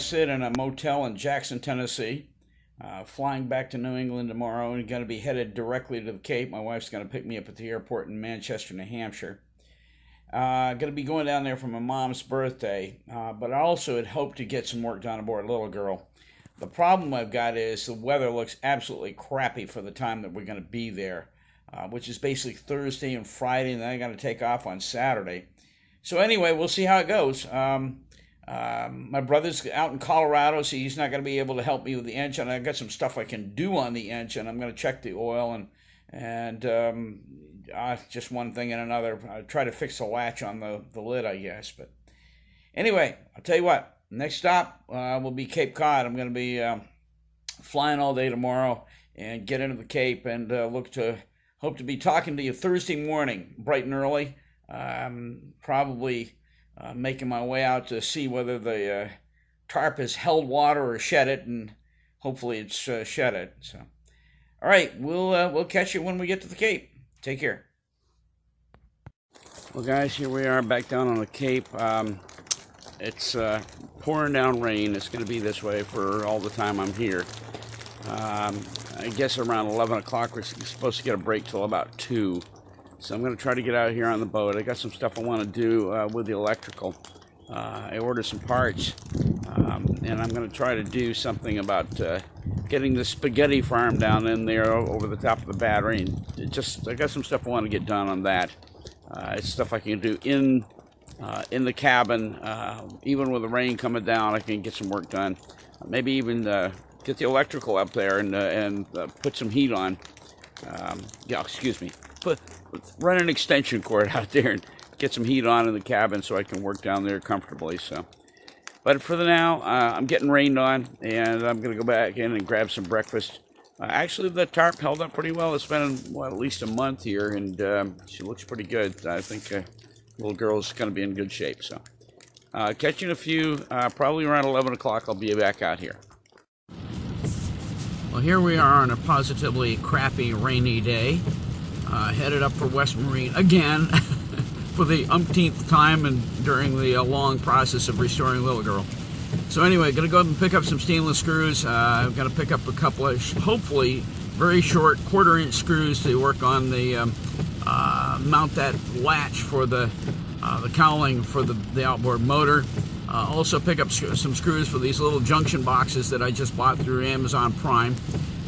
sit in a motel in Jackson, Tennessee. Flying back to New England tomorrow and going to be headed directly to the Cape. My wife's going to pick me up at the airport in Manchester, New Hampshire. Going to be going down there for my mom's birthday, but I also had hoped to get some work done aboard Little Girl. The problem I've got is the weather looks absolutely crappy for the time that we're going to be there, which is basically Thursday and Friday, and then I got to take off on Saturday. So anyway, we'll see how it goes. My brother's out in Colorado, so he's not going to be able to help me with the engine. I've got some stuff I can do on the engine. I'm going to check the oil and just one thing and another. I try to fix the latch on the lid, I guess. But anyway, I'll tell you what. Next stop will be Cape Cod. I'm going to be flying all day tomorrow and get into the Cape and hope to be talking to you Thursday morning, bright and early. Probably making my way out to see whether the tarp has held water or shed it, and hopefully it's shed it. So, all right, we'll catch you when we get to the Cape. Take care. Well, guys, here we are back down on the Cape. It's pouring down rain. It's going to be this way for all the time I'm here. I guess around 11 o'clock we're supposed to get a break till about 2. So I'm going to try to get out here on the boat. I got some stuff I want to do with the electrical. I ordered some parts, and I'm going to try to do something about getting the spaghetti farm down in there over the top of the battery. And I got some stuff I want to get done on that. It's stuff I can do in the cabin. Even with the rain coming down, I can get some work done. Maybe even get the electrical up there and put some heat on. Yeah, excuse me. Run an extension cord out there and get some heat on in the cabin so I can work down there comfortably. So, but for the now, I'm getting rained on, and I'm going to go back in and grab some breakfast. Actually, the tarp held up pretty well. It's been, at least a month here, and she looks pretty good. I think little girl's going to be in good shape. So, catch you in a few, probably around 11 o'clock, I'll be back out here. Well, here we are on a positively crappy, rainy day. Headed up for West Marine again for the umpteenth time and during the long process of restoring Little Girl. So anyway, going to go ahead and pick up some stainless screws. I'm going to pick up a couple of, hopefully, very short 1/4-inch screws to work on the, mount that latch for the cowling for the outboard motor. Also pick up some screws for these little junction boxes that I just bought through Amazon Prime,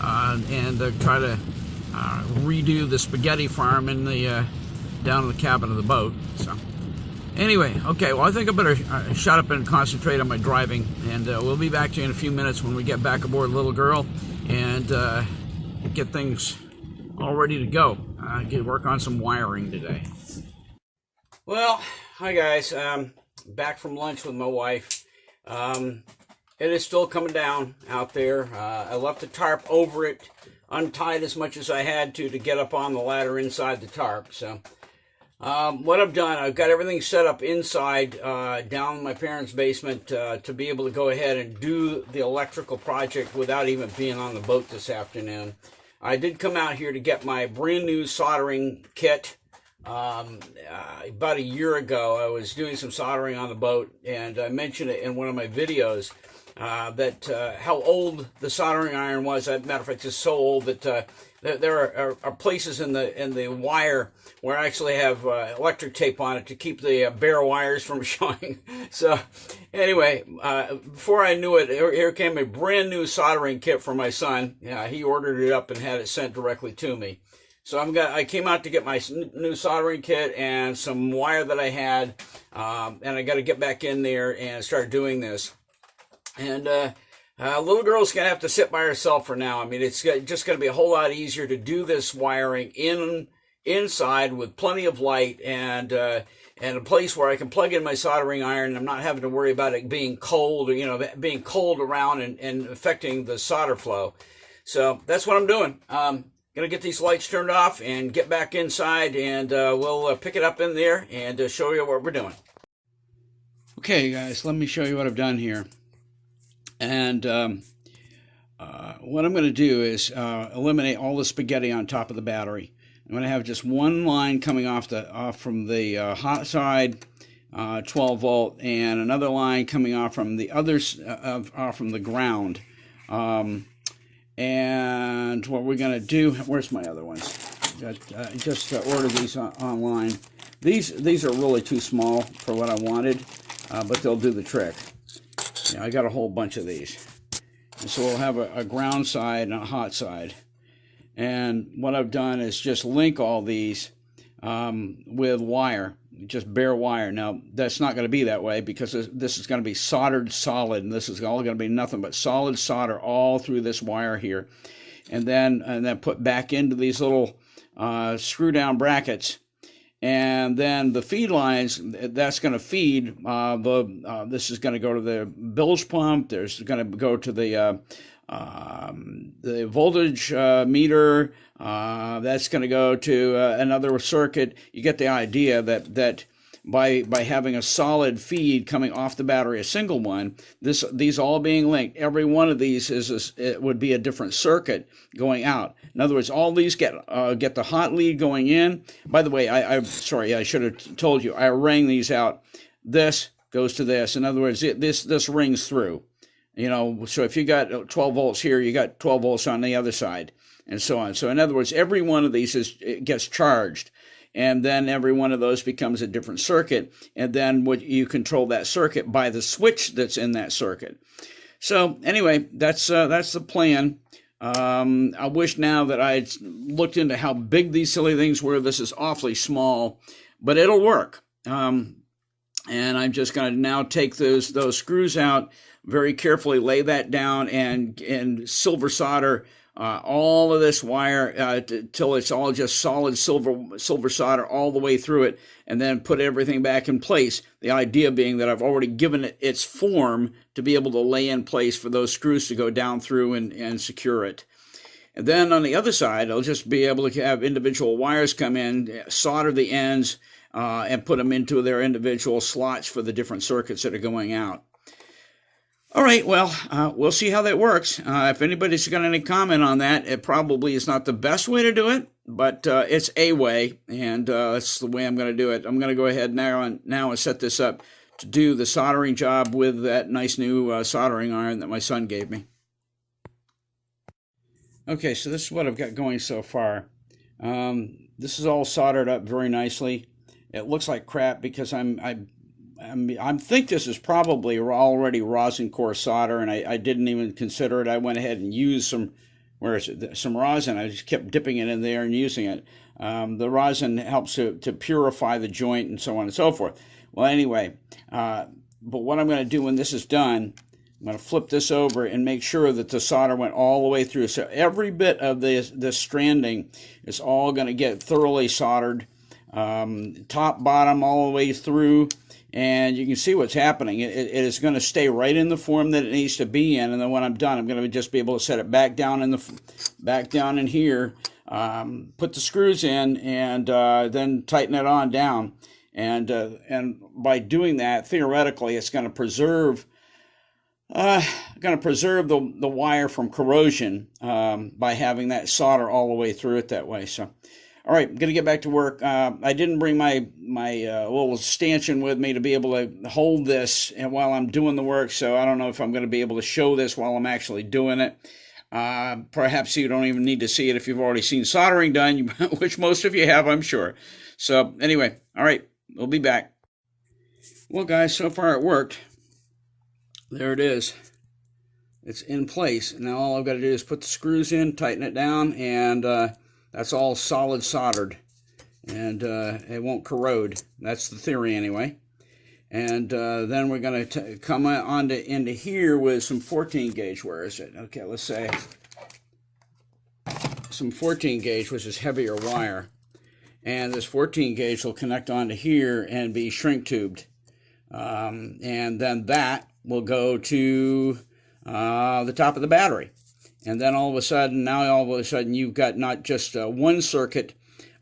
and try to redo the spaghetti farm in the down in the cabin of the boat. So anyway, okay, well, I think I better shut up and concentrate on my driving, and we'll be back to you in a few minutes when we get back aboard Little Girl and get things all ready to go. Get work on some wiring today. Well, hi guys, back from lunch with my wife. It is still coming down out there. I left the tarp over it, untied as much as I had to get up on the ladder inside the tarp. So what I've done, I've got everything set up inside down in my parents' basement to be able to go ahead and do the electrical project without even being on the boat this afternoon. I did come out here to get my brand new soldering kit. About a year ago, I was doing some soldering on the boat, and I mentioned it in one of my videos that how old the soldering iron was. As a matter of fact, it's so old that there are places in the wire where I actually have electric tape on it to keep the bare wires from showing. So anyway, before I knew it, here came a brand new soldering kit for my son. He ordered it up and had it sent directly to me. So I came out to get my new soldering kit and some wire that I had, and I got to get back in there and start doing this. And little girl's going to have to sit by herself for now. I mean, it's just going to be a whole lot easier to do this wiring inside with plenty of light and a place where I can plug in my soldering iron. I'm not having to worry about it being cold, or, being cold around and affecting the solder flow. So that's what I'm doing. Going to get these lights turned off and get back inside, and we'll pick it up in there and show you what we're doing. Okay, guys, let me show you what I've done here. And what I'm going to do is eliminate all the spaghetti on top of the battery. I'm going to have just one line coming off from the hot side 12 volt, and another line coming off from the others off from the ground. And what we're going to do, where's my other ones? Just ordered these online. These are really too small for what I wanted, but they'll do the trick. Yeah, I got a whole bunch of these. And so we'll have a ground side and a hot side. And what I've done is just link all these with wire, just bare wire. Now, that's not going to be that way because this is going to be soldered solid, and this is all going to be nothing but solid solder all through this wire here. And then put back into these little screw down brackets. And then the feed lines, that's going to feed this is going to go to the bilge pump. There's going to go to the voltage meter. That's going to go to another circuit. You get the idea that by having a solid feed coming off the battery, a single one, these all being linked, every one of these it would be a different circuit going out. In other words, all these get the hot lead going in. By the way, I'm sorry, I should have told you, I rang these out. This goes to this. In other words, this rings through. You know, so if you got 12 volts here, you got 12 volts on the other side, and so on. So in other words, every one of these gets charged. And then every one of those becomes a different circuit, and then you control that circuit by the switch that's in that circuit. So anyway, that's the plan. I wish now that I'd looked into how big these silly things were. This is awfully small, but it'll work. And I'm just going to now take those screws out, very carefully lay that down, and silver solder all of this wire till it's all just solid silver solder all the way through it, and then put everything back in place. The idea being that I've already given it its form to be able to lay in place for those screws to go down through and secure it. And then on the other side, I'll just be able to have individual wires come in, solder the ends, and put them into their individual slots for the different circuits that are going out. All right, well, we'll see how that works. If anybody's got any comment on that, it probably is not the best way to do it, but it's a way, and that's the way I'm going to do it. I'm going to go ahead now and set this up to do the soldering job with that nice new soldering iron that my son gave me. Okay, so this is what I've got going so far. This is all soldered up very nicely. It looks like crap because I think this is probably already rosin core solder, and I didn't even consider it. I went ahead and used some rosin. I just kept dipping it in there and using it. The rosin helps to purify the joint and so on and so forth. Well, anyway, but what I'm going to do when this is done, I'm going to flip this over and make sure that the solder went all the way through. So every bit of this stranding is all going to get thoroughly soldered, top, bottom, all the way through. And you can see what's happening. It is going to stay right in the form that it needs to be in. And then when I'm done, I'm going to just be able to set it back down in here, put the screws in, and then tighten it on down. And by doing that, theoretically, it's going to preserve the wire from corrosion by having that solder all the way through it that way. So. All right, I'm going to get back to work. I didn't bring my little stanchion with me to be able to hold this while I'm doing the work, so I don't know if I'm going to be able to show this while I'm actually doing it. Perhaps you don't even need to see it if you've already seen soldering done, which most of you have, I'm sure. So anyway, all right, we'll be back. Well, guys, so far it worked. There it is. It's in place. Now all I've got to do is put the screws in, tighten it down, and that's all solid soldered, and it won't corrode. That's the theory anyway. And then we're going to come into here with some 14 gauge. Where is it? Okay, let's say some 14 gauge, which is heavier wire. And this 14 gauge will connect onto here and be shrink tubed. And then that will go to the top of the battery. And then all of a sudden, you've got not just one circuit,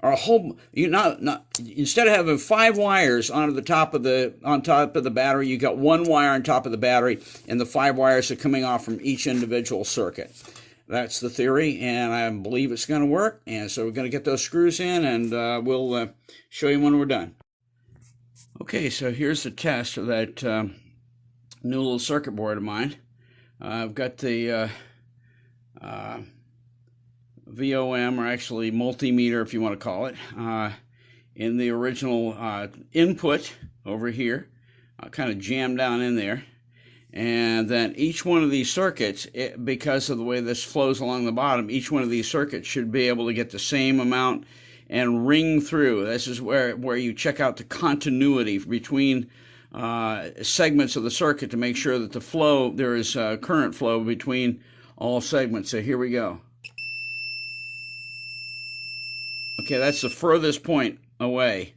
or a whole. Instead of having 5 wires on top of the battery, you got 1 wire on top of the battery, and the 5 wires are coming off from each individual circuit. That's the theory, and I believe it's going to work. And so we're going to get those screws in, and we'll show you when we're done. Okay, so here's the test of that new little circuit board of mine. I've got the VOM, or actually multimeter if you want to call it, in the original input over here, kind of jammed down in there. And then each one of these circuits, because of the way this flows along the bottom, each one of these circuits should be able to get the same amount and ring through. This is where you check out the continuity between segments of the circuit to make sure that the flow, there is current flow between all segments. So here we go. Okay, that's the furthest point away.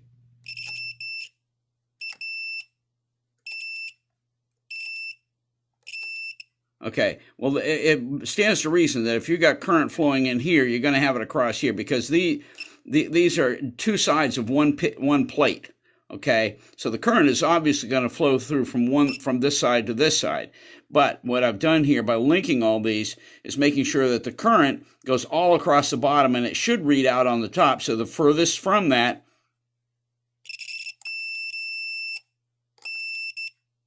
Okay, well, it stands to reason that if you got current flowing in here, you're going to have it across here, because these are two sides of one plate. Okay, so the current is obviously going to flow through from this side to this side. But what I've done here by linking all these is making sure that the current goes all across the bottom, and it should read out on the top. So the furthest from that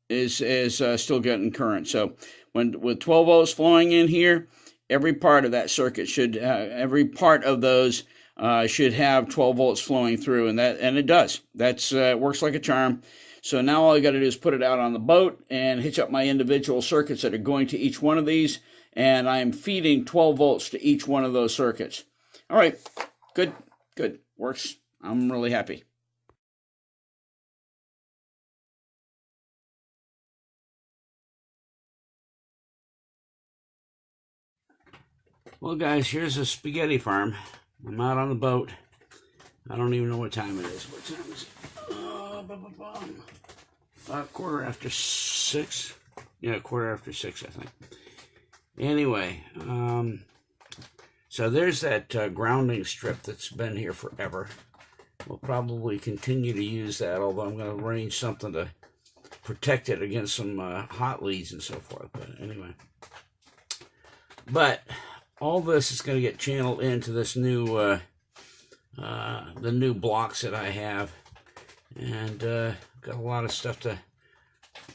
is still getting current. So with 12 volts flowing in here, every part of that circuit should, every part of those should have 12 volts flowing through, and it does. That's works like a charm. So now all I got to do is put it out on the boat and hitch up my individual circuits that are going to each one of these, and I'm feeding 12 volts to each one of those circuits. All right, good, works. I'm really happy. Well, guys, here's a spaghetti farm. I'm out on the boat. I don't even know what time it is. What time is it? About 6:15. Yeah, 6:15, I think. Anyway, so there's that grounding strip that's been here forever. We'll probably continue to use that, although I'm going to arrange something to protect it against some hot leads and so forth. But anyway. But all this is going to get channeled into this new, the new blocks that I have. And got a lot of stuff to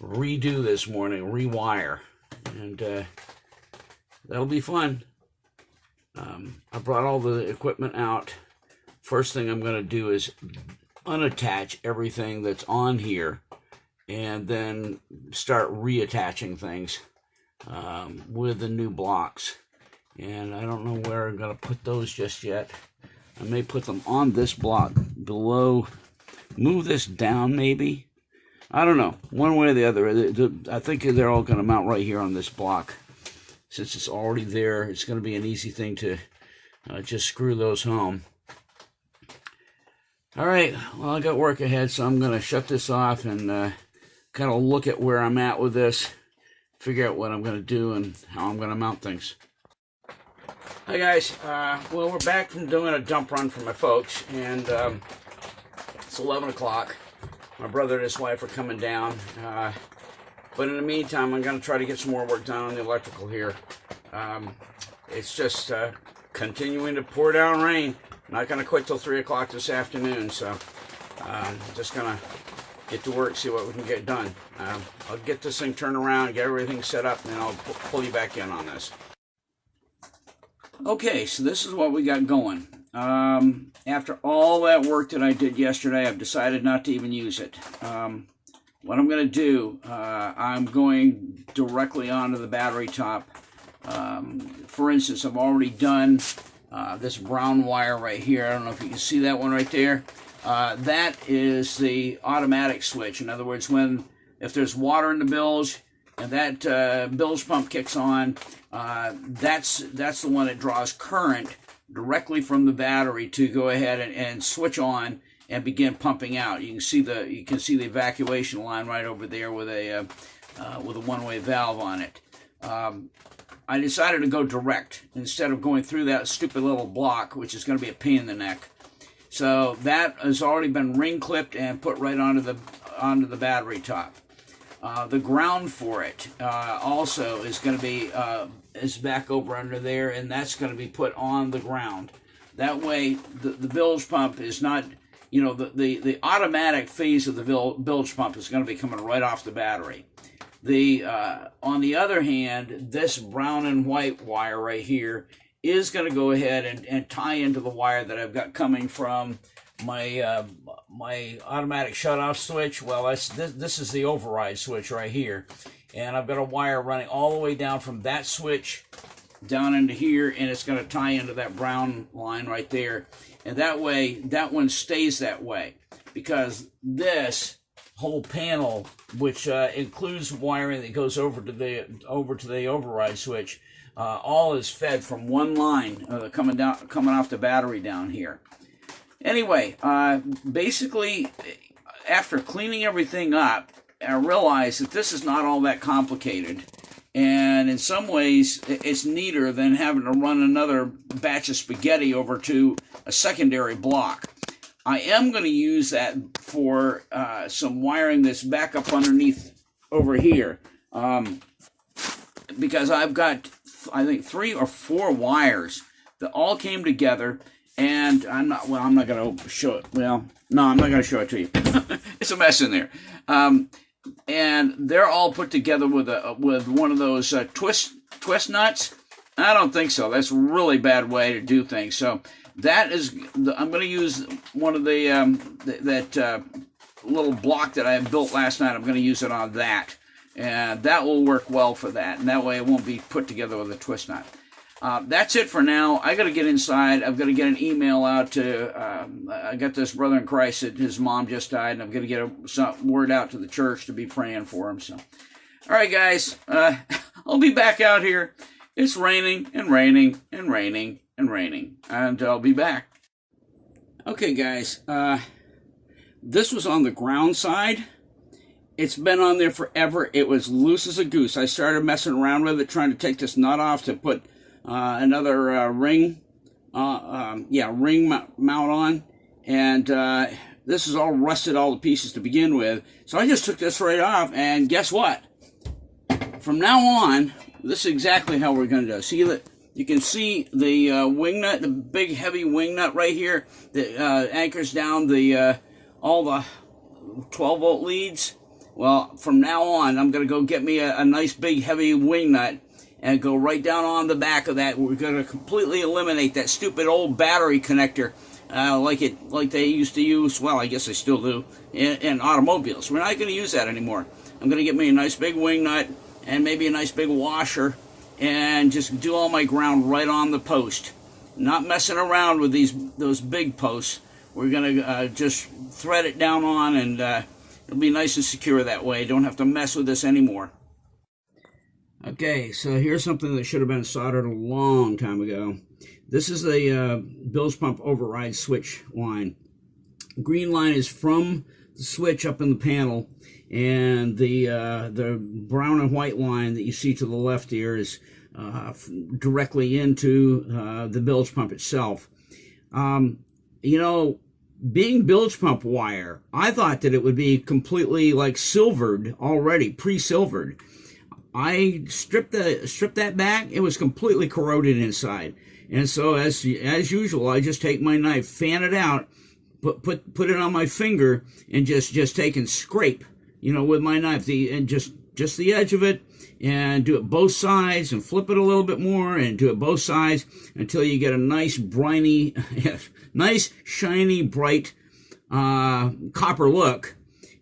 redo this morning, rewire. And that'll be fun. I brought all the equipment out. First thing I'm going to do is unattach everything that's on here and then start reattaching things with the new blocks. And I don't know where I'm going to put those just yet. I may put them on this block below. Move this down maybe. I don't know. One way or the other. I think they're all going to mount right here on this block. Since it's already there, it's going to be an easy thing to just screw those home. All right. Well, I got work ahead, so I'm going to shut this off and kind of look at where I'm at with this. Figure out what I'm going to do and how I'm going to mount things. Hi guys, well, we're back from doing a dump run for my folks, and it's 11 o'clock. My brother and his wife are coming down, but in the meantime, I'm going to try to get some more work done on the electrical here. It's just continuing to pour down rain. I'm not going to quit till 3 o'clock this afternoon, so just going to get to work, see what we can get done. I'll get this thing turned around, get everything set up, and then I'll pull you back in on this. Okay, so this is what we got going. After all that work that I did yesterday, I've decided not to even use it. What I'm going to do, I'm going directly onto the battery top. For instance, I've already done this brown wire right here. I don't know if you can see that one right there. That is the automatic switch. In other words, if there's water in the bilge, and that bilge pump kicks on, that's the one that draws current directly from the battery to go ahead and switch on and begin pumping out. You can see the evacuation line right over there with a one-way valve on it. I decided to go direct instead of going through that stupid little block, which is going to be a pain in the neck. So that has already been ring clipped and put right onto the battery top. The ground for it also is going to be is back over under there, and that's going to be put on the ground. That way, the bilge pump is not you know, the automatic phase of the bilge pump is going to be coming right off the battery. On the other hand, this brown and white wire right here is going to go ahead and tie into the wire that I've got coming from my my automatic shutoff switch. Well, this is the override switch right here, and I've got a wire running all the way down from that switch down into here, and it's going to tie into that brown line right there, and that way that one stays that way, because this whole panel, which includes wiring that goes over to the override switch, all is fed from one line coming off the battery down here. Anyway, basically, after cleaning everything up, I realized that this is not all that complicated, and in some ways it's neater than having to run another batch of spaghetti over to a secondary block. I am going to use that for some wiring that's back up underneath over here, because I've got, I think, 3 or 4 wires that all came together, and I'm not going to show it. Well, no, I'm not going to show it to you. It's a mess in there. And they're all put together with one of those twist nuts. I don't think so. That's a really bad way to do things. So that is, I'm going to use one of that little block that I built last night. I'm going to use it on that, and that will work well for that. And that way it won't be put together with a twist knot. That's it for now. I got to get inside. I've got to get an email out to, I got this brother in Christ that his mom just died, and I'm going to get a word out to the church to be praying for him. So, all right, guys, I'll be back out here. It's raining and raining and raining and raining, and I'll be back. Okay, guys, this was on the ground side. It's been on there forever. It was loose as a goose. I started messing around with it, trying to take this nut off to put another ring mount on, and this is all rusted all to pieces to begin with. So I just took this right off, and guess what? From now on, this is exactly how we're going to do. See that you can see the wing nut, the big heavy wing nut right here that anchors down the all the 12-volt leads. Well, from now on, I'm going to go get me a nice big heavy wing nut and go right down on the back of that. We're going to completely eliminate that stupid old battery connector like they used to use. Well, I guess they still do in automobiles. We're not going to use that anymore. I'm going to get me a nice big wing nut and maybe a nice big washer, and just do all my ground right on the post. Not messing around with those big posts. We're going to just thread it down on, and it'll be nice and secure that way. Don't have to mess with this anymore. Okay, so here's something that should have been soldered a long time ago. This is the bilge pump override switch line. Green line is from the switch up in the panel, and the brown and white line that you see to the left here is directly into the bilge pump itself. You know, being bilge pump wire, I thought that it would be completely like silvered already, pre-silvered. I stripped that back. It was completely corroded inside, and so as usual, I just take my knife, fan it out, put it on my finger, and just take and scrape, you know, with my knife, and just the edge of it, and do it both sides, and flip it a little bit more, and do it both sides until you get a nice briny, nice shiny, bright copper look,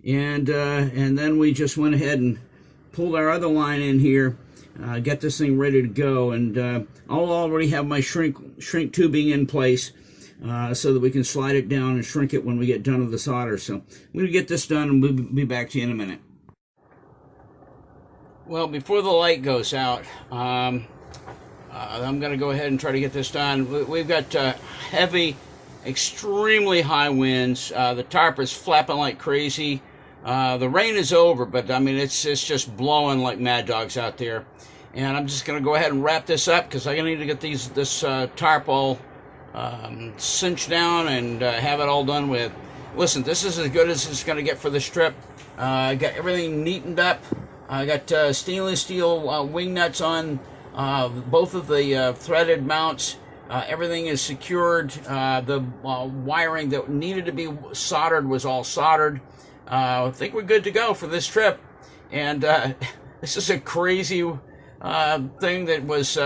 and then we just went ahead and pulled our other line in here, get this thing ready to go, and I'll already have my shrink tubing in place so that we can slide it down and shrink it when we get done with the solder. So I'm going to get this done, and we'll be back to you in a minute. Well, before the light goes out, I'm going to go ahead and try to get this done. We've got heavy, extremely high winds. The tarp is flapping like crazy. The rain is over, but I mean, it's just blowing like mad dogs out there. And I'm just going to go ahead and wrap this up, because I need to get this tarp all cinched down and have it all done with. Listen, this is as good as it's going to get for the strip. I got everything neatened up. I got stainless steel wing nuts on both of the threaded mounts, Everything is secured. The wiring that needed to be soldered was all soldered. I think we're good to go for this trip. And this is a crazy thing that was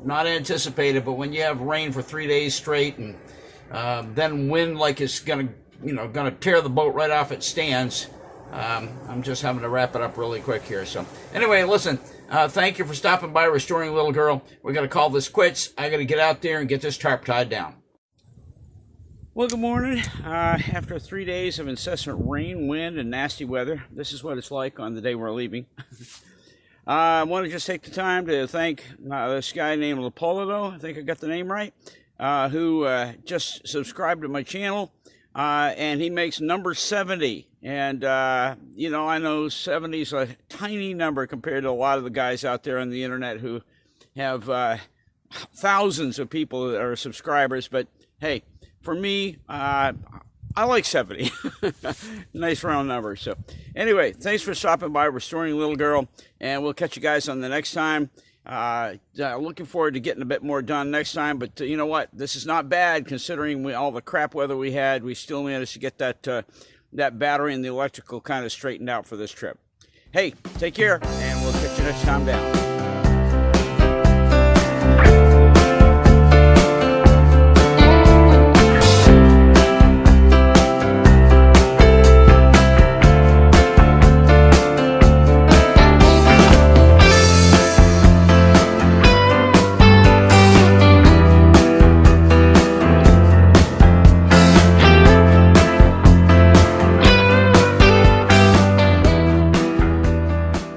not anticipated. But when you have rain for 3 days straight, and then wind like it's gonna tear the boat right off its stands, I'm just having to wrap it up really quick here. So anyway, listen. Thank you for stopping by Restoring Little Girl. We're going to call this quits. I got to get out there and get this tarp tied down. Well, good morning. After 3 days of incessant rain, wind, and nasty weather, this is what it's like on the day we're leaving. I want to just take the time to thank this guy named Leopoldo, I think I got the name right, who just subscribed to my channel. And he makes number 70. And, I know 70 is a tiny number compared to a lot of the guys out there on the internet who have thousands of people that are subscribers. But, hey, for me, I like 70. Nice round number. So, anyway, thanks for stopping by Restoring Little Girl. And we'll catch you guys on the next time. Looking forward to getting a bit more done next time, but you know what? This is not bad considering all the crap weather we had. We still managed to get that battery and the electrical kind of straightened out for this trip. Hey, take care, and we'll catch you next time down.